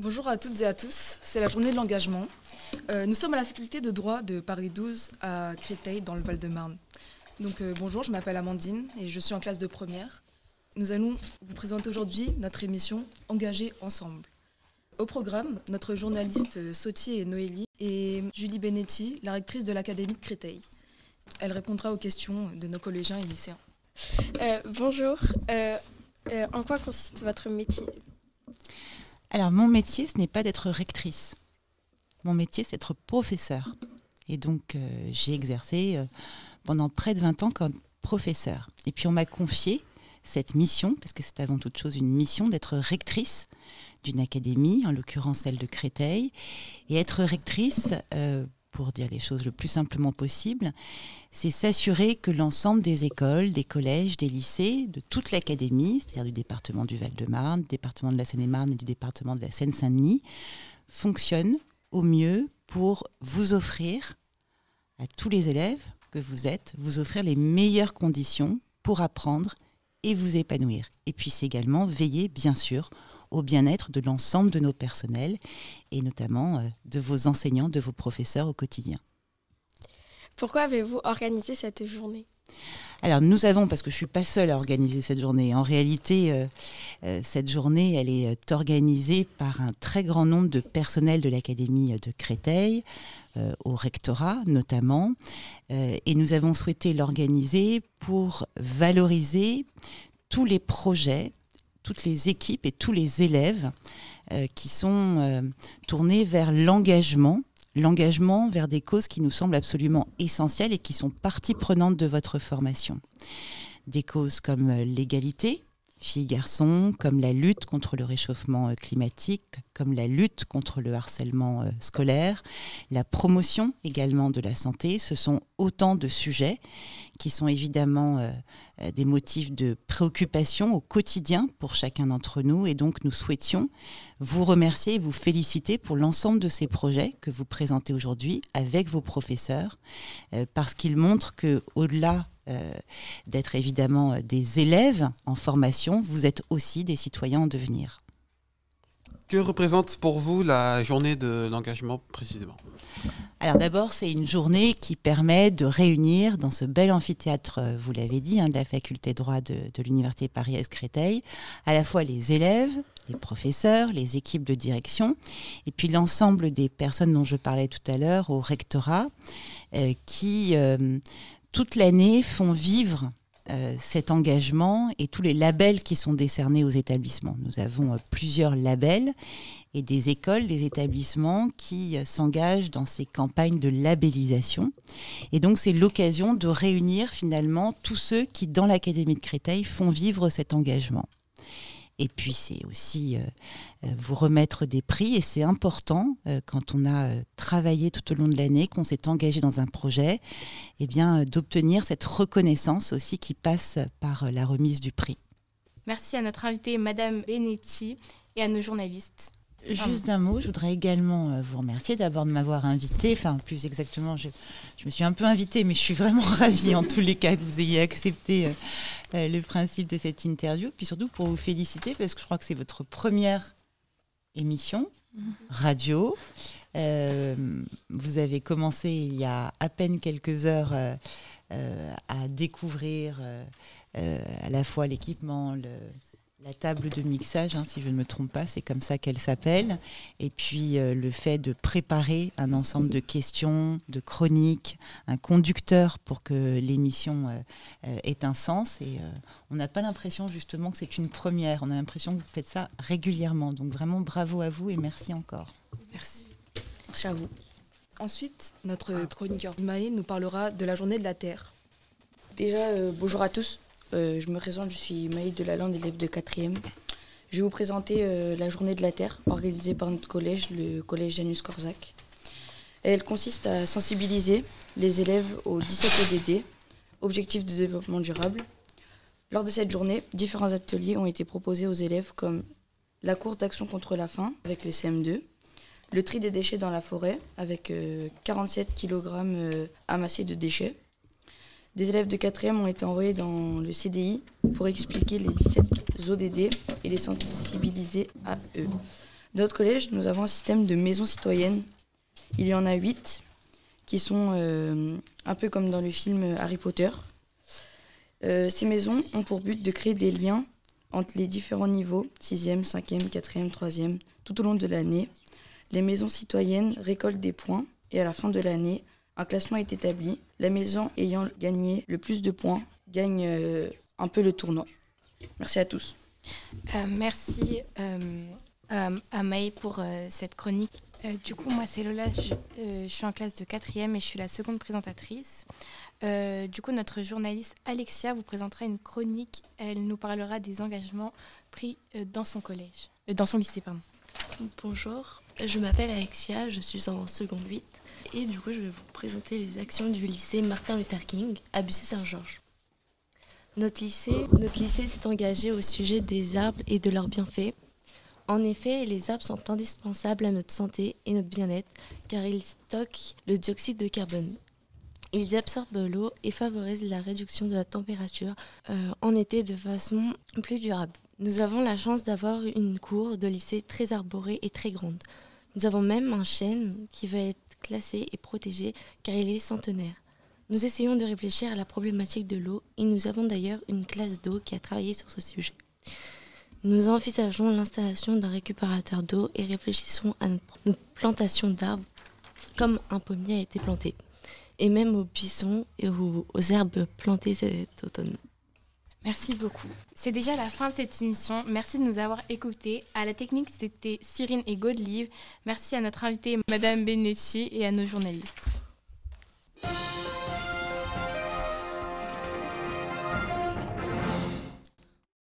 Bonjour à toutes et à tous, c'est la journée de l'engagement. Nous sommes à la faculté de droit de Paris 12 à Créteil dans le Val-de-Marne. Bonjour, je m'appelle Amandine et je suis en classe de première. Nous allons vous présenter aujourd'hui notre émission Engagés ensemble. Au programme, notre journaliste Sautier et Noélie et Julie Benetti, la rectrice de l'Académie de Créteil. Elle répondra aux questions de nos collégiens et lycéens. Bonjour, en quoi consiste votre métier ? Alors, mon métier, ce n'est pas d'être rectrice. Mon métier, c'est d'être professeur. Et donc, j'ai exercé pendant près de 20 ans comme professeur. Et puis, on m'a confié cette mission, parce que c'est avant toute chose une mission, d'être rectrice d'une académie, en l'occurrence celle de Créteil. Et être rectrice, pour dire les choses le plus simplement possible, c'est s'assurer que l'ensemble des écoles, des collèges, des lycées, de toute l'académie, c'est-à-dire du département du Val-de-Marne, du département de la Seine-et-Marne et du département de la Seine-Saint-Denis, fonctionnent au mieux pour vous offrir, à tous les élèves que vous êtes, vous offrir les meilleures conditions pour apprendre et vous épanouir. Et puis c'est également veiller, bien sûr, au bien-être de l'ensemble de nos personnels et notamment de vos enseignants, de vos professeurs au quotidien. Pourquoi avez-vous organisé cette journée ? Alors nous avons, parce que je ne suis pas seule à organiser cette journée, en réalité cette journée elle est organisée par un très grand nombre de personnels de l'Académie de Créteil, au rectorat notamment, et nous avons souhaité l'organiser pour valoriser tous les projets, toutes les équipes et tous les élèves qui sont tournés vers l'engagement vers des causes qui nous semblent absolument essentielles et qui sont partie prenante de votre formation. Des causes comme l'égalité, filles-garçons, comme la lutte contre le réchauffement climatique, comme la lutte contre le harcèlement scolaire, la promotion également de la santé. Ce sont autant de sujets qui sont évidemment des motifs de préoccupation au quotidien pour chacun d'entre nous. Et donc nous souhaitions vous remercier et vous féliciter pour l'ensemble de ces projets que vous présentez aujourd'hui avec vos professeurs, parce qu'ils montrent qu'au-delà d'être évidemment des élèves en formation, vous êtes aussi des citoyens en devenir. Que représente pour vous la journée de l'engagement précisément ? Alors d'abord, c'est une journée qui permet de réunir dans ce bel amphithéâtre, vous l'avez dit, de la faculté de droit de l'Université Paris-Est Créteil, à la fois les élèves, les professeurs, les équipes de direction, et puis l'ensemble des personnes dont je parlais tout à l'heure au rectorat, qui toute l'année font vivre cet engagement et tous les labels qui sont décernés aux établissements. Nous avons plusieurs labels et des écoles, des établissements qui s'engagent dans ces campagnes de labellisation. Et donc c'est l'occasion de réunir finalement tous ceux qui, dans l'Académie de Créteil, font vivre cet engagement. Et puis c'est aussi vous remettre des prix, et c'est important quand on a travaillé tout au long de l'année, qu'on s'est engagé dans un projet, eh bien, d'obtenir cette reconnaissance aussi qui passe par la remise du prix. Merci à notre invitée Madame Benetti et à nos journalistes. Juste d'un mot, je voudrais également vous remercier d'abord de m'avoir invitée. Enfin, plus exactement, je me suis un peu invitée, mais je suis vraiment ravie en tous les cas que vous ayez accepté le principe de cette interview. Puis surtout pour vous féliciter, parce que je crois que c'est votre première émission radio. Vous avez commencé il y a à peine quelques heures à découvrir à la fois l'équipement, la table de mixage, si je ne me trompe pas, c'est comme ça qu'elle s'appelle. Et puis le fait de préparer un ensemble de questions, de chroniques, un conducteur pour que l'émission ait un sens. Et on n'a pas l'impression justement que c'est une première. On a l'impression que vous faites ça régulièrement. Donc vraiment bravo à vous et merci encore. Merci. Merci à vous. Ensuite, notre chroniqueur Maë nous parlera de la journée de la Terre. Déjà, bonjour à tous. Je me présente, je suis Maïd Delalande, élève de 4e. Je vais vous présenter la journée de la Terre, organisée par notre collège, le collège Janus Corzac. Elle consiste à sensibiliser les élèves aux 17 ODD, Objectifs de développement durable. Lors de cette journée, différents ateliers ont été proposés aux élèves comme la course d'action contre la faim avec les CM2, le tri des déchets dans la forêt avec 47 kg amassés de déchets. Des élèves de 4e ont été envoyés dans le CDI pour expliquer les 17 ODD et les sensibiliser à eux. Dans notre collège, nous avons un système de maisons citoyennes. Il y en a 8 qui sont un peu comme dans le film Harry Potter. Ces maisons ont pour but de créer des liens entre les différents niveaux, 6e, 5e, 4e, 3e, tout au long de l'année. Les maisons citoyennes récoltent des points et à la fin de l'année, un classement est établi. La maison ayant gagné le plus de points gagne un peu le tournoi. Merci à tous. Merci à Maë pour cette chronique. Du coup, moi, c'est Lola, je suis en classe de 4e et je suis la seconde présentatrice. Du coup, notre journaliste Alexia vous présentera une chronique. Elle nous parlera des engagements pris dans son lycée. Bonjour, je m'appelle Alexia, je suis en seconde 8 et du coup, je vais vous présenter les actions du lycée Martin Luther King à Bussy-Saint-Georges. Notre lycée s'est engagé au sujet des arbres et de leurs bienfaits. En effet, les arbres sont indispensables à notre santé et notre bien-être car ils stockent le dioxyde de carbone. Ils absorbent l'eau et favorisent la réduction de la température en été de façon plus durable. Nous avons la chance d'avoir une cour de lycée très arborée et très grande. Nous avons même un chêne qui va être classé et protégé car il est centenaire. Nous essayons de réfléchir à la problématique de l'eau et nous avons d'ailleurs une classe d'eau qui a travaillé sur ce sujet. Nous envisageons l'installation d'un récupérateur d'eau et réfléchissons à notre plantation d'arbres comme un pommier a été planté, et même aux buissons et aux herbes plantées cet automne. Merci beaucoup. C'est déjà la fin de cette émission. Merci de nous avoir écoutés. À la technique, c'était Cyrine et Godelive. Merci à notre invitée, Madame Benetti, et à nos journalistes.